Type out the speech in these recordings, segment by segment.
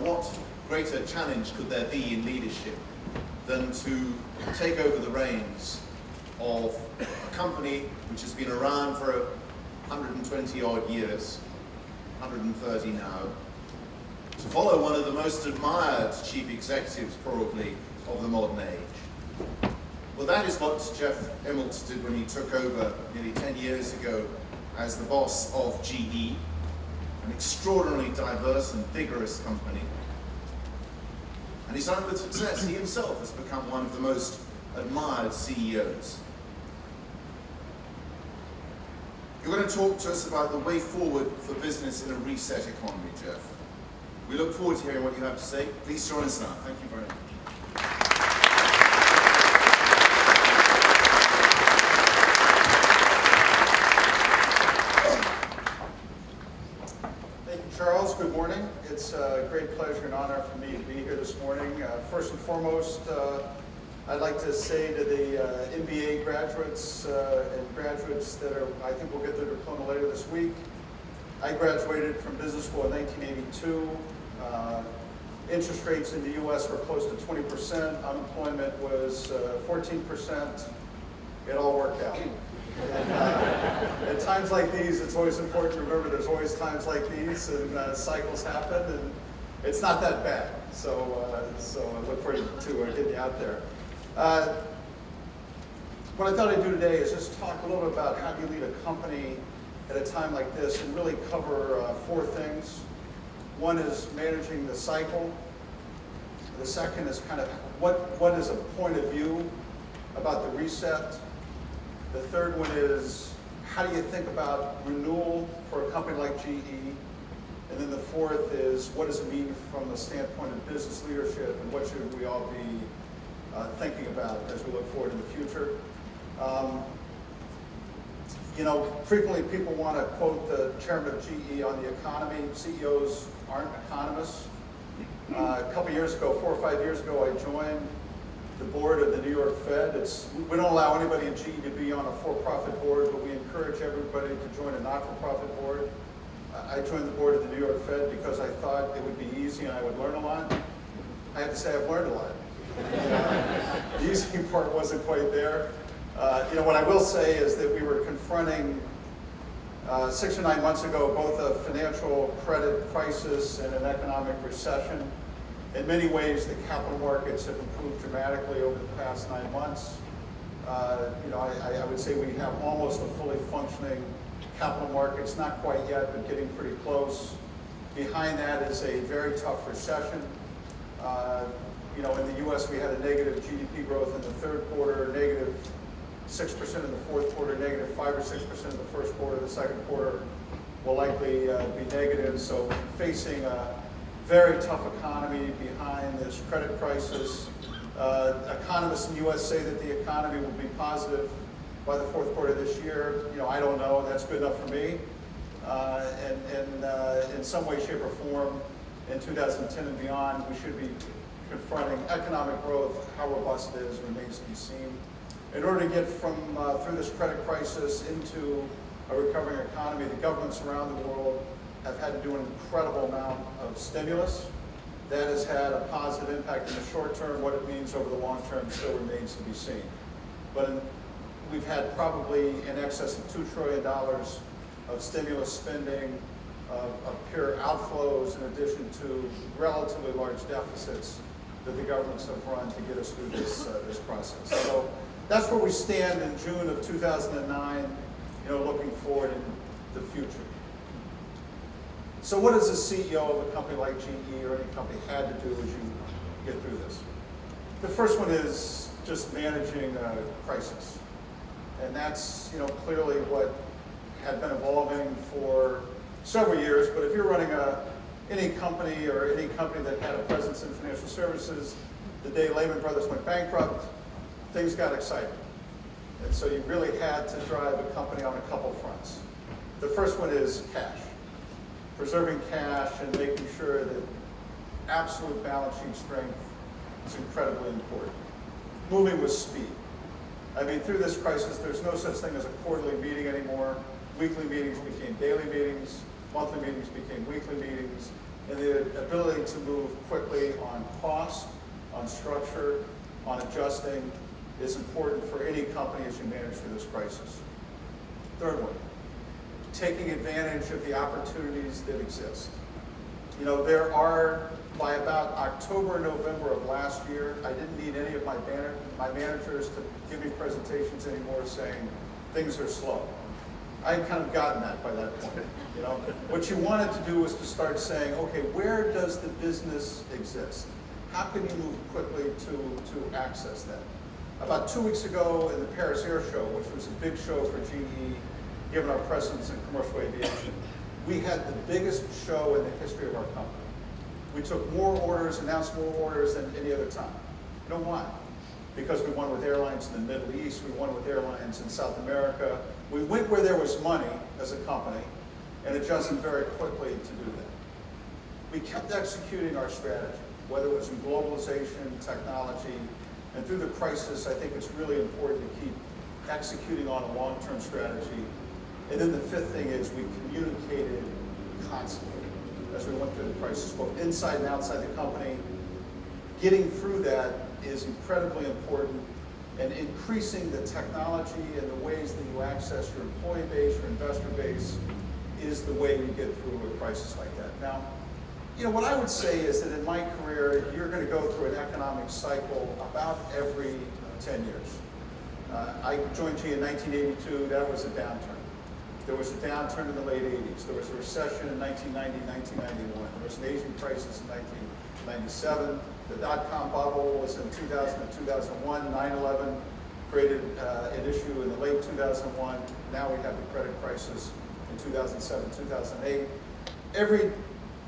what greater challenge could there be in leadership than to take over the reins of a company which has been around for 120 odd years, 130 now, to follow one of the most admired chief executives probably of the modern age. Well, that is what Jeff Immelt did when he took over nearly 10 years ago as the boss of GE, an extraordinarily diverse and vigorous company. And he's done it with success. He himself has become one of the most admired CEOs. You're going to talk to us about the way forward for business in a reset economy, Jeff. We look forward to hearing what you have to say. Please join us now. Thank you very much. Thank you, Charles. Good morning. It's a great pleasure and honor for me to be here this morning. First and foremost, I'd like to say to the MBA graduates and graduates that I think will get their diploma later this week. I graduated from business school in 1982. Interest rates in the U.S. were close to 20%. Unemployment was 14%. It all worked out. And, at times like these, it's always important to remember there's always times like these, and cycles happen, and it's not that bad. So I look forward to getting you out there. What I thought I'd do today is just talk a little bit about how do you lead a company at a time like this, and really cover four things. One is managing the cycle. The second is kind of what is a point of view about the reset. The third one is how do you think about renewal for a company like GE? And then the fourth is what does it mean from the standpoint of business leadership, and what should we all be thinking about as we look forward in the future? Frequently people want to quote the chairman of GE on the economy. CEOs aren't economists. A couple years ago, 4 or 5 years ago, I joined the board of the New York Fed. We don't allow anybody in GE to be on a for-profit board, but we encourage everybody to join a not-for-profit board. I joined the board of the New York Fed because I thought it would be easy and I would learn a lot. I have to say I've learned a lot. The easy part wasn't quite there. What I will say is that we were confronting 6 or 9 months ago both a financial credit crisis and an economic recession. In many ways, the capital markets have improved dramatically over the past 9 months. I would say we have almost a fully functioning capital markets, not quite yet, but getting pretty close. Behind that is a very tough recession. In the U.S., we had a negative GDP growth in the third quarter, negative 6% in the fourth quarter, negative 5 or 6% in the first quarter. The second quarter will likely be negative. So facing a very tough economy behind this credit crisis. Economists in the U.S. say that the economy will be positive by the fourth quarter of this year. I don't know. That's good enough for me. And in some way, shape, or form, in 2010 and beyond, we should be confronting economic growth. How robust it is remains to be seen. In order to get from through this credit crisis into a recovering economy, the governments around the world have had to do an incredible amount of stimulus. That has had a positive impact in the short term. What it means over the long term still remains to be seen. But we've had probably in excess of $2 trillion of stimulus spending, of pure outflows, in addition to relatively large deficits that the governments have run to get us through this process. So that's where we stand in June of 2009, looking forward in the future. So what does a CEO of a company like GE or any company had to do as you get through this? The first one is just managing a crisis. And that's, clearly what had been evolving for several years. But if you're running any company or any company that had a presence in financial services, the day Lehman Brothers went bankrupt, things got exciting. And so you really had to drive a company on a couple fronts. The first one is cash. Preserving cash and making sure that absolute balance sheet strength is incredibly important. Moving with speed. Through this crisis, there's no such thing as a quarterly meeting anymore. Weekly meetings became daily meetings. monthly meetings became weekly meetings, and the ability to move quickly on cost, on structure, on adjusting is important for any company as you manage through this crisis. Third one, taking advantage of the opportunities that exist. You know, there are, by about October, November of last year, I didn't need any of my managers to give me presentations anymore saying things are slow. I had kind of gotten that by that point. You know, what you wanted to do was to start saying, okay, where does the business exist? How can you move quickly to access that? About 2 weeks ago in the Paris Air Show, which was a big show for GE, given our presence in commercial aviation, we had the biggest show in the history of our company. We took more orders, announced more orders than any other time. You know why? Because we won with airlines in the Middle East, we won with airlines in South America. We went where there was money as a company and adjusted very quickly to do that. We kept executing our strategy, whether it was in globalization, technology, and through the crisis, I think it's really important to keep executing on a long-term strategy. And then the fifth thing is we communicated constantly as we went through the crisis, both inside and outside the company. Getting through that is incredibly important, and increasing the technology and the ways that you access your employee base, your investor base, is the way you get through a crisis like that. Now, you know, what I would say is that in my career, you're going to go through an economic cycle about every 10 years. I joined GE in 1982, that was a downturn. There was a downturn in the late 80s. There was a recession in 1990, 1991. There was an Asian crisis in 1997. The dot-com bubble was in 2000 and 2001. 9/11 created an issue in the late 2001. Now we have the credit crisis in 2007, 2008. Every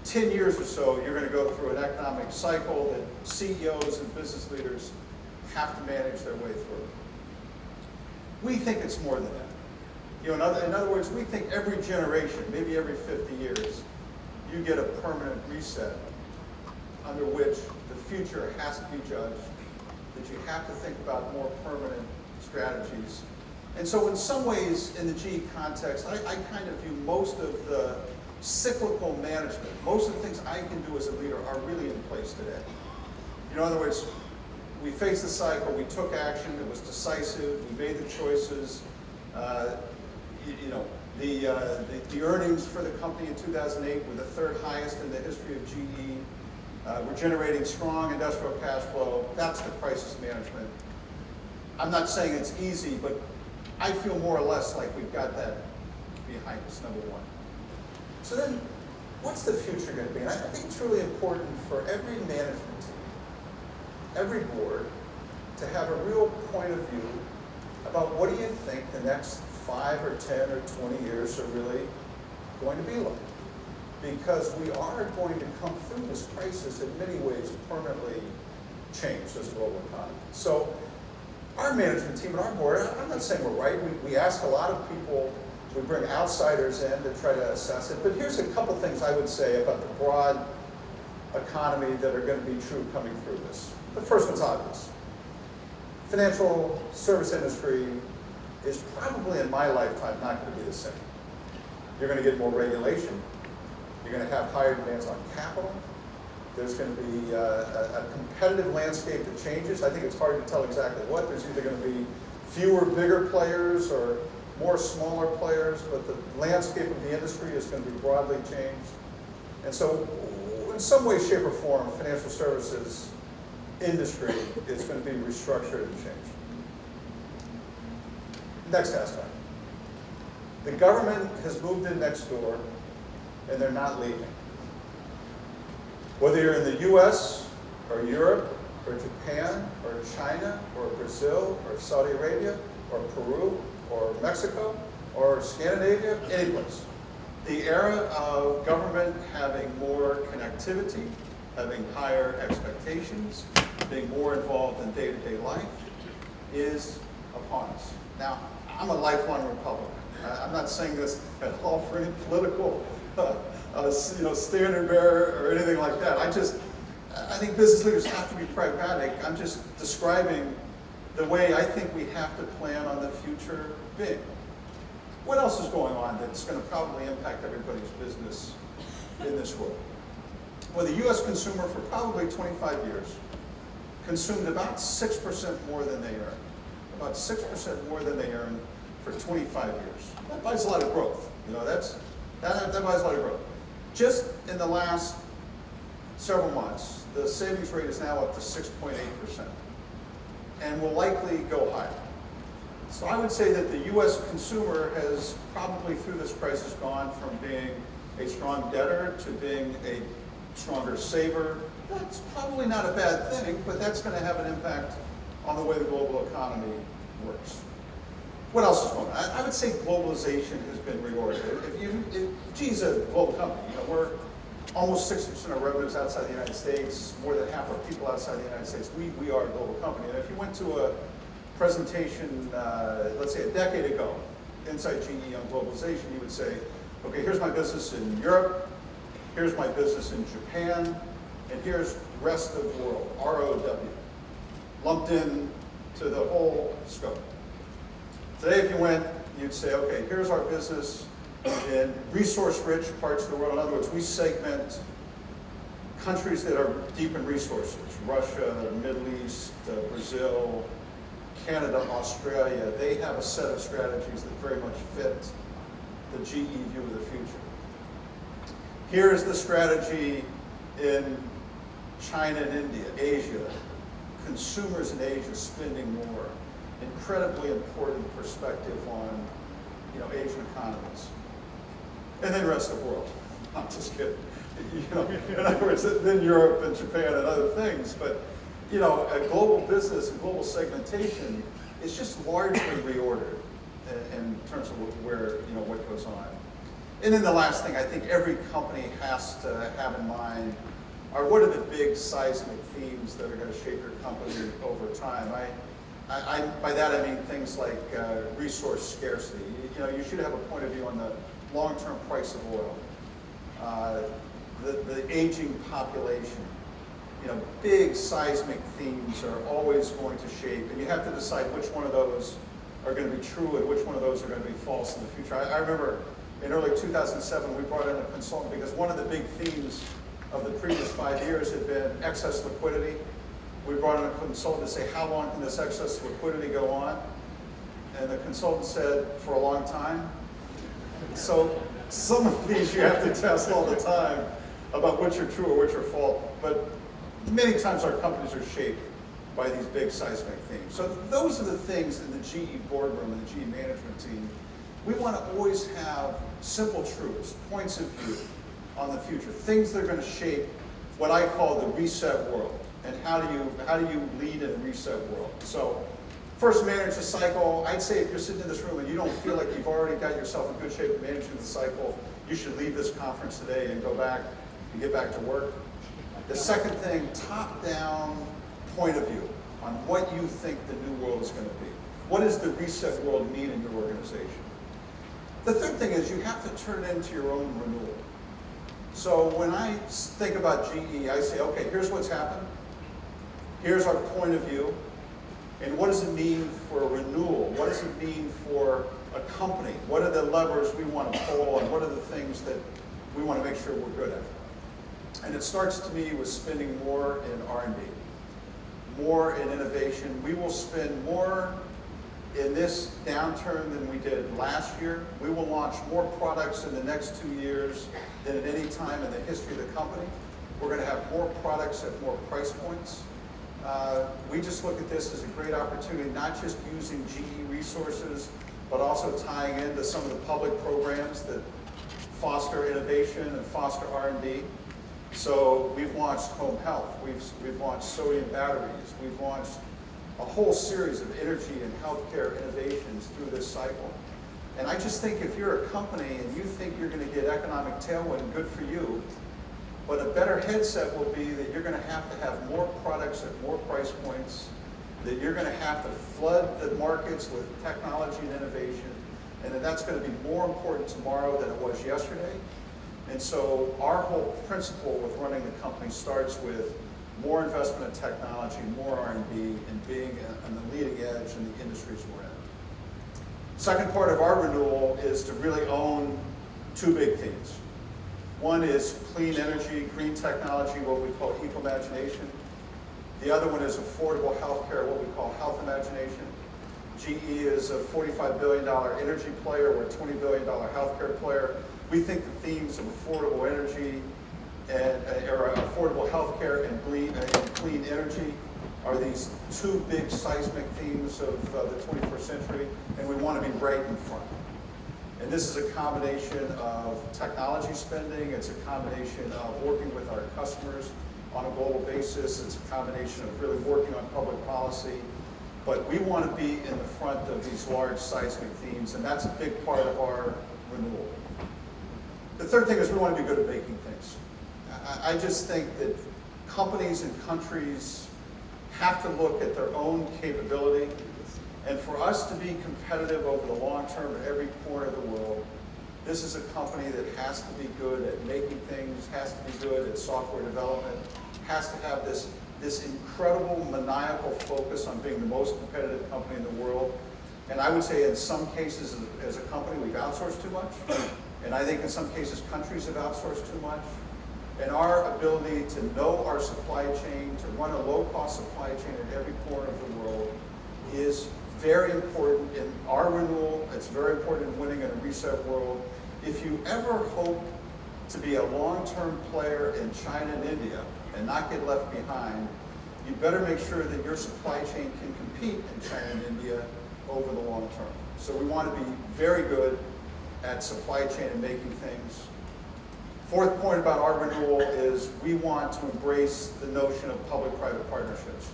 10 years or so, you're going to go through an economic cycle that CEOs and business leaders have to manage their way through. We think it's more than that. You know, in other words, we think every generation, maybe every 50 years, you get a permanent reset under which the future has to be judged, that you have to think about more permanent strategies. And so in some ways, in the GE context, I kind of view most of the cyclical management, most of the things I can do as a leader are really in place today. You know, in other words, we faced the cycle, we took action, it was decisive, we made the choices. You know, the earnings for the company in 2008 were the third highest in the history of GE. We're generating strong industrial cash flow. That's the crisis management. I'm not saying it's easy, but I feel more or less like we've got that behind us, number one. So then, what's the future going to be? And I think it's really important for every management team, every board, to have a real point of view about what do you think the next 5 or 10 or 20 years are really going to be like. Because we are going to come through this crisis in many ways permanently changed as a global economy. So our management team and our board, I'm not saying we're right. We ask a lot of people, we bring outsiders in to try to assess it. But here's a couple things I would say about the broad economy that are going to be true coming through this. The first one's obvious. Financial service industry is probably in my lifetime not going to be the same. You're going to get more regulation. You're going to have higher demands on capital. There's going to be a competitive landscape that changes. I think it's hard to tell exactly what. There's either going to be fewer bigger players or more smaller players, but the landscape of the industry is going to be broadly changed. And so in some way, shape, or form, financial services industry is going to be restructured and changed. Next aspect. The government has moved in next door, and they're not leaving. Whether you're in the US, or Europe, or Japan, or China, or Brazil, or Saudi Arabia, or Peru, or Mexico, or Scandinavia, any place. The era of government having more connectivity, having higher expectations, being more involved in day-to-day life is upon us. Now, I'm a lifelong Republican. I'm not saying this at all for any political standard bearer or anything like that. I think business leaders have to be pragmatic. I'm just describing the way I think we have to plan on the future being. What else is going on that's going to probably impact everybody's business in this world? Well, the U.S. consumer for probably 25 years consumed about 6% more than they earn. About 6% more than they earn for 25 years. That buys a lot of growth. You know, that buys a lot of growth. Just in the last several months, the savings rate is now up to 6.8% and will likely go higher. So I would say that the U.S. consumer has probably through this crisis gone from being a strong debtor to being a stronger saver. That's probably not a bad thing, but that's going to have an impact on the way the global economy works. What else is going on? I would say globalization has been reoriented. GE's a global company. You know, we're almost 60% of revenues outside the United States, more than half our people outside the United States. We are a global company. And if you went to a presentation, let's say a decade ago, inside GE on globalization, you would say, okay, here's my business in Europe, here's my business in Japan, and here's rest of the world, ROW, lumped in to the whole scope. Today, if you went, you'd say, okay, here's our business in resource-rich parts of the world. In other words, we segment countries that are deep in resources, Russia, the Middle East, Brazil, Canada, Australia. They have a set of strategies that very much fit the GE view of the future. Here's the strategy in China and India, Asia. Consumers in Asia spending more. Incredibly important perspective on, you know, Asian economies. And then rest of the world. I'm just kidding. You know, in other words, then Europe and Japan and other things. But, you know, a global business and global segmentation is just largely reordered in terms of where, you know, what goes on. And then the last thing I think every company has to have in mind are what are the big seismic themes that are going to shape your company over time. By that I mean things like resource scarcity. You know, you should have a point of view on the long-term price of oil, the aging population. You know, big seismic themes are always going to shape, and you have to decide which one of those are going to be true and which one of those are going to be false in the future. I remember in early 2007 we brought in a consultant because one of the big themes of the previous 5 years had been excess liquidity. We brought in a consultant to say, how long can this excess liquidity go on? And the consultant said, for a long time. So some of these you have to test all the time about which are true or which are false. But many times our companies are shaped by these big seismic themes. So those are the things in the GE boardroom and the GE management team. We want to always have simple truths, points of view on the future, things that are going to shape what I call the reset world. And how do you lead in a reset world? So first, manage the cycle. I'd say if you're sitting in this room and you don't feel like you've already got yourself in good shape of managing the cycle, you should leave this conference today and go back and get back to work. The second thing, top-down point of view on what you think the new world is going to be. What does the reset world mean in your organization? The third thing is you have to turn it into your own renewal. So when I think about GE, I say, okay, here's what's happened. Here's our point of view. And what does it mean for renewal? What does it mean for a company? What are the levers we want to pull, and what are the things that we want to make sure we're good at? And it starts to me with spending more in R&D, more in innovation. We will spend more in this downturn than we did last year. We will launch more products in the next 2 years than at any time in the history of the company. We're going to have more products at more price points. We just look at this as a great opportunity, not just using GE resources, but also tying into some of the public programs that foster innovation and foster R&D. So we've launched home health, we've launched sodium batteries, we've launched a whole series of energy and healthcare innovations through this cycle. And I just think if you're a company and you think you're going to get economic tailwind, good for you. But a better headset will be that you're going to have more products at more price points, that you're going to have to flood the markets with technology and innovation, and that's going to be more important tomorrow than it was yesterday. And so our whole principle with running the company starts with more investment in technology, more R&D, and being on the leading edge in the industries we're in. Second part of our renewal is to really own two big themes. One is clean energy, green technology, what we call eco-imagination. The other one is affordable healthcare, what we call health imagination. GE is a $45 billion energy player, we're a $20 billion healthcare player. We think the themes of affordable energy or affordable healthcare and clean energy are these two big seismic themes of the 21st century, and we want to be right in front. And this is a combination of technology spending, it's a combination of working with our customers on a global basis, it's a combination of really working on public policy, but we want to be in the front of these large seismic themes, and that's a big part of our renewal. The third thing is we want to be good at making things. I just think that companies and countries have to look at their own capability, and for us to be competitive over the long term in every corner of the world, this is a company that has to be good at making things, has to be good at software development, has to have this incredible maniacal focus on being the most competitive company in the world. And I would say in some cases as a company we've outsourced too much, and I think in some cases countries have outsourced too much. And our ability to know our supply chain, to run a low-cost supply chain in every corner of the world is very important in our renewal. It's very important in winning in a reset world. If you ever hope to be a long-term player in China and India and not get left behind, you better make sure that your supply chain can compete in China and India over the long term. So we want to be very good at supply chain and making things. Fourth point about our renewal is we want to embrace the notion of public-private partnerships.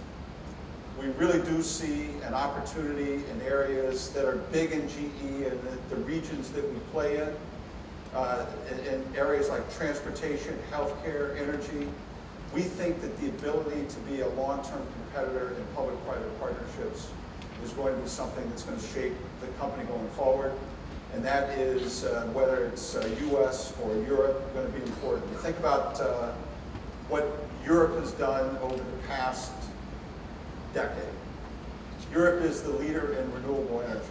We really do see an opportunity in areas that are big in GE and the regions that we play in areas like transportation, healthcare, energy. We think that the ability to be a long-term competitor in public-private partnerships is going to be something that's going to shape the company going forward. And that is, whether it's US or Europe, going to be important. You think about what Europe has done over the past decade. Europe is the leader in renewable energy.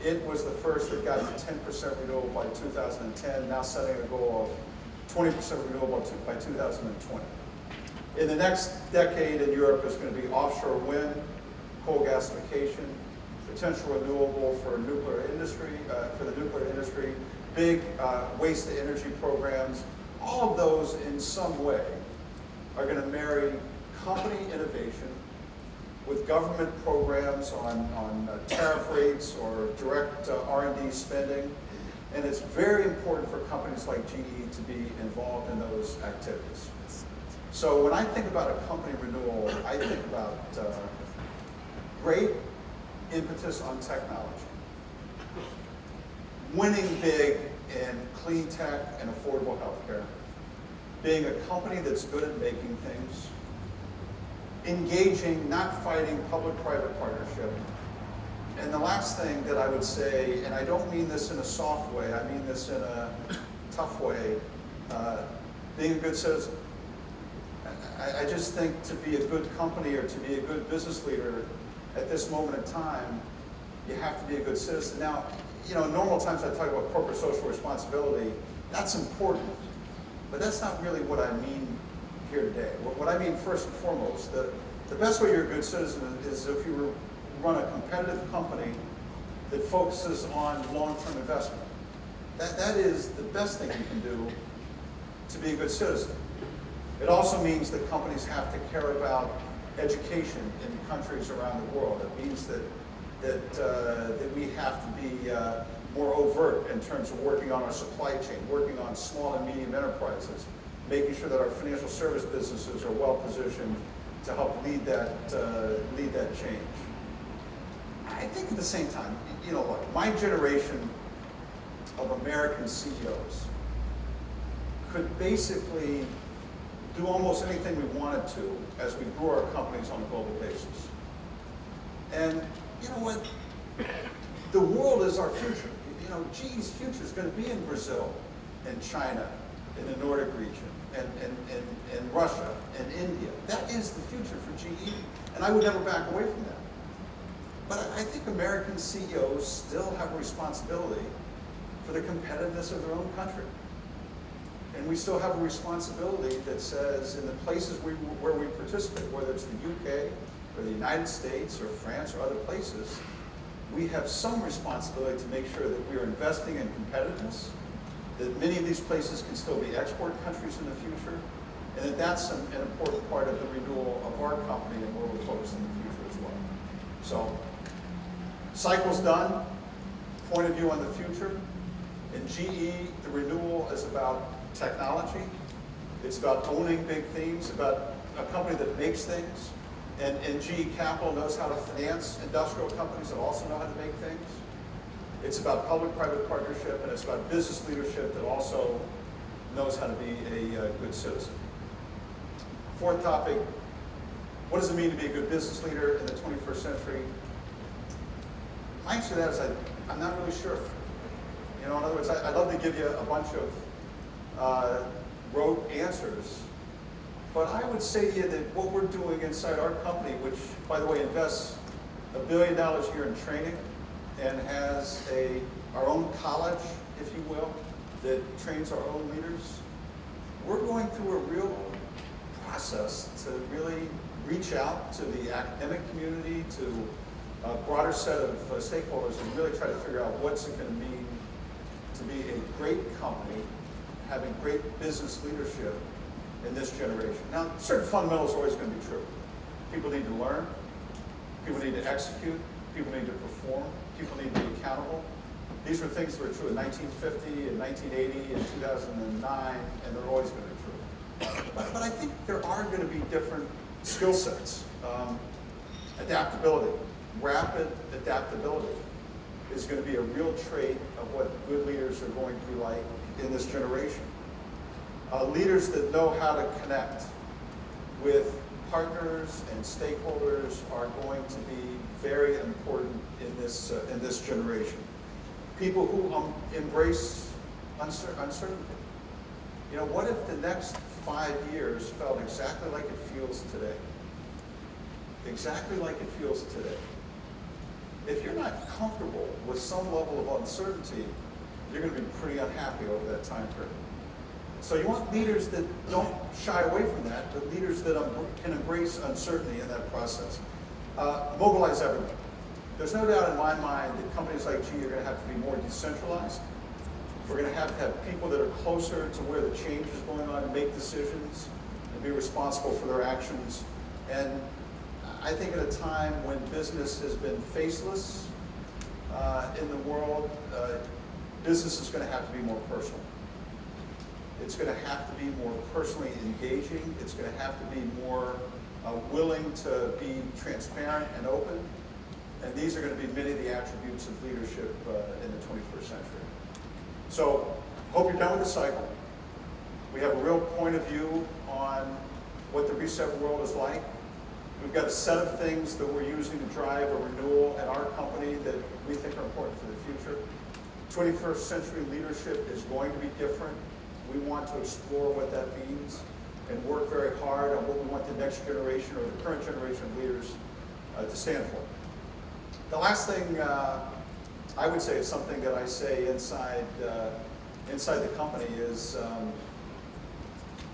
It was the first that got to 10% renewable by 2010, now setting a goal of 20% renewable by 2020. In the next decade in Europe is going to be offshore wind, coal gasification, potential renewable for nuclear industry, for the nuclear industry, big waste to energy programs. All of those in some way are going to marry company innovation with government programs on tariff rates or direct R&D spending. And it's very important for companies like GE to be involved in those activities. So when I think about a company renewal, I think about great impetus on technology, winning big in clean tech and affordable healthcare, being a company that's good at making things, engaging, not fighting public-private partnership. And the last thing that I would say, and I don't mean this in a soft way, I mean this in a tough way, being a good citizen. I just think to be a good company or to be a good business leader at this moment in time, you have to be a good citizen. Now, you know, in normal times I talk about corporate social responsibility. That's important, but that's not really what I mean here today. What I mean first and foremost, the best way you're a good citizen is if you run a competitive company that focuses on long-term investment. That is the best thing you can do to be a good citizen. It also means that companies have to care about education in countries around the world. It means that we have to be more overt in terms of working on our supply chain, working on small and medium enterprises, making sure that our financial service businesses are well positioned to help lead that change. I think at the same time, you know, look, my generation of American CEOs could basically do almost anything we wanted to as we grew our companies on a global basis. And you know what? The world is our future. You know, GE's future is going to be in Brazil, and China, in the Nordic region, and Russia, and India. That is the future for GE, and I would never back away from that. But I think American CEOs still have a responsibility for the competitiveness of their own country. And we still have a responsibility that says in the places where we participate, whether it's the UK or the United States or France or other places, we have some responsibility to make sure that we are investing in competitiveness, that many of these places can still be export countries in the future, and that that's an important part of the renewal of our company and where we're focused in the future as well. So, cycle's done, point of view on the future. In GE, the renewal is about technology. It's about owning big themes, about a company that makes things. And GE Capital knows how to finance industrial companies that also know how to make things. It's about public-private partnership, and it's about business leadership that also knows how to be a good citizen. Fourth topic, what does it mean to be a good business leader in the 21st century? My answer to that is I'm not really sure. You know, in other words, I'd love to give you a bunch of rote answers, but I would say to you that what we're doing inside our company, which, by the way, invests $1 billion a year in training and has our own college, if you will, that trains our own leaders, we're going through a real process to really reach out to the academic community, to a broader set of stakeholders, and really try to figure out what's it going to mean to be a great company, having great business leadership in this generation. Now, certain fundamentals are always going to be true. People need to learn, people need to execute, people need to perform, people need to be accountable. These were things that were true in 1950, in 1980, in 2009, and they're always going to be true. But I think there are going to be different skill sets. Adaptability, rapid adaptability is going to be a real trait of what good leaders are going to be like in this generation. Leaders that know how to connect with partners and stakeholders are going to be very important in this generation. People who embrace uncertainty. You know, what if the next 5 years felt exactly like it feels today? Exactly like it feels today. If you're not comfortable with some level of uncertainty, you're going to be pretty unhappy over that time period. So you want leaders that don't shy away from that, but leaders that can embrace uncertainty in that process. Mobilize everyone. There's no doubt in my mind that companies like GE are going to have to be more decentralized. We're going to have people that are closer to where the change is going on and make decisions and be responsible for their actions. And I think at a time when business has been faceless in the world, business is going to have to be more personal. It's going to have to be more personally engaging. It's going to have to be more willing to be transparent and open. And these are going to be many of the attributes of leadership in the 21st century. So, hope you're done with the cycle. We have a real point of view on what the reset world is like. We've got a set of things that we're using to drive a renewal at our company that we think are important for the future. 21st century leadership is going to be different. We want to explore what that means and work very hard on what we want the next generation or the current generation of leaders to stand for. The last thing I would say is something that I say inside the company is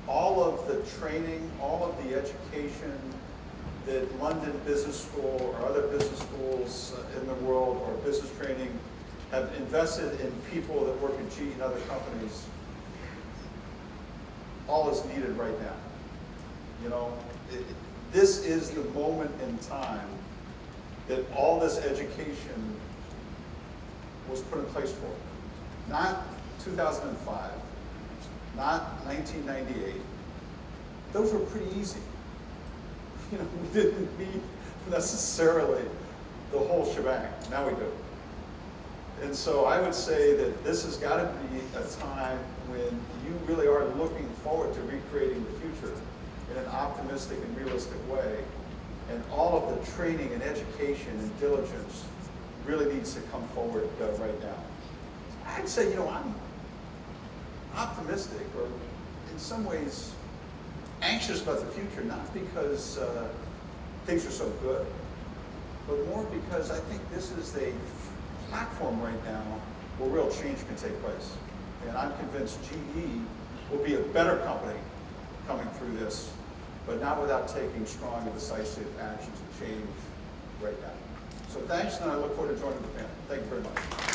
all of the training, all of the education that London Business School or other business schools in the world or business training have invested in people that work at GE and other companies, all is needed right now. You know, this is the moment in time that all this education was put in place for. Not 2005, not 1998. Those were pretty easy. You know, we didn't need necessarily the whole shebang. Now we do. And so I would say that this has got to be a time when you really are looking forward to recreating the future in an optimistic and realistic way. And all of the training and education and diligence really needs to come forward right now. I'd say, you know, I'm optimistic or in some ways anxious about the future, not because things are so good, but more because I think this is a platform right now where real change can take place. And I'm convinced GE will be a better company coming through this, but not without taking strong and decisive actions to change right now. So thanks, and I look forward to joining the panel. Thank you very much.